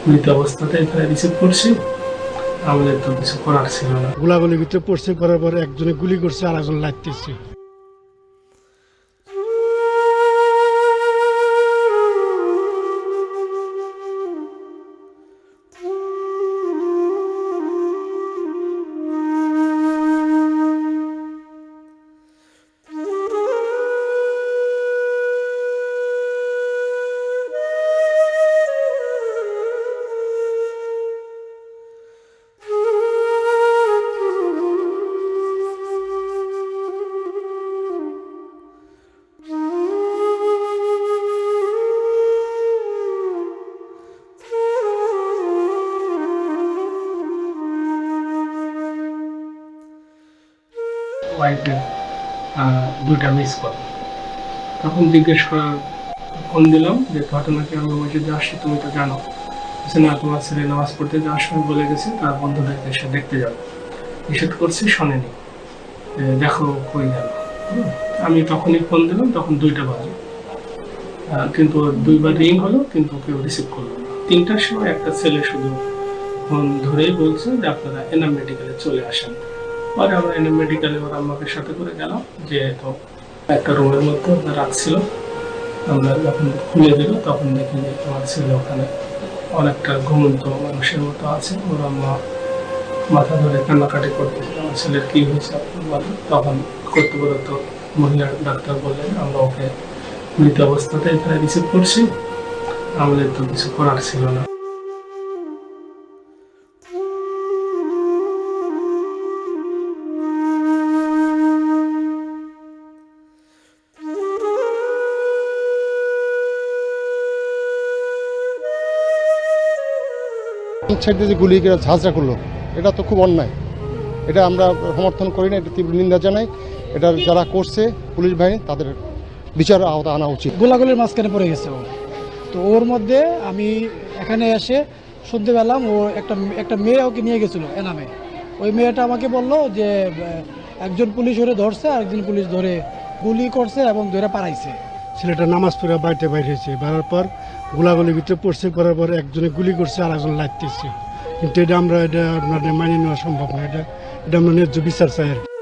মৃত অবস্থাতে এখানে রিসিভ করছি। আমাদের তো কিছু করার ছিল না। গোলাগুলির ভিতরে পড়ছে, করার পরে একজনে গুলি করছে আর একজন লাগতেছে। ওয়াইফের দুইটা মিস কল। তখন জিজ্ঞেস করার ফোন দিলাম যে ঘটনাকে আমি মসজিদে আসছি, তুমি তো জানো। না, তোমার ছেলে নামাজ পড়তে যাওয়ার সময় বলে গেছে তার বন্ধুদেরকে এসে দেখতে যাবে, নিষেধ করছি, শোনেনি, দেখো কই গেল। আমি তখনই ফোন দিলাম, তখন 2টা বাজে, কিন্তু 2বার রিং হলো কিন্তু কেউ রিসিভ করলো না। 3টার সময় একটা ছেলে শুধু ফোন ধরেই বলছে যে আপনারা এনাম মেডিকেলে চলে আসেন। পরে আমরা এনাম মেডিকেলে ওর আম্মাকে সাথে করে গেলাম, যে তো একটা রুমের মধ্যে ওরা রাখছিল। আমরা যখন খুলে দিল তখন দেখি যে আমার ছেলে ওখানে অনেকটা ঘুমন্ত মানুষের মতো আছে। ওর আম্মা মাথা ধরে কান্নাকাটি করতেছিল, আমার ছেলের কি হয়েছে আপনি বলেন। তখন কর্তব্যরত মহিলা ডাক্তার বললেন আমরা ওকে মৃত অবস্থাতে এখানে রিসিভ করছি। আমাদের তো কিছু করার ছিল না। ছেড়ে যে গুলি ঝাঁঝরা করলো, এটা তো খুব অন্যায়। এটা আমরা সমর্থন করি না, এটা তীব্র নিন্দা জানাই। এটা যারা করছে পুলিশ বাহিনী, তাদের বিচার আওতা আনা উচিত। গোলাগুলির মাঝখানে পড়ে গেছে ও। তো ওর মধ্যে আমি এখানে এসে শুনতে পেলাম ও একটা মেয়ে ওকে নিয়ে গেছিলো এনামে। ওই মেয়েটা আমাকে বললো যে একজন পুলিশ ওরে ধরছে, আরেকজন পুলিশ ধরে গুলি করছে এবং ধরে পালাইছে। ছেলেটা নামাজ পড়ে বাড়িতে বাইর হয়েছে, বেরোর পর গোলাগুলির ভিতরে পড়ছে, করার পরে একজনে গুলি করছে আর একজন লাগতেছে। কিন্তু এটা আমরা আপনাদের মানিয়ে নেওয়া সম্ভব না। এটা আমরা ন্যায্য বিচার চাই আর কি।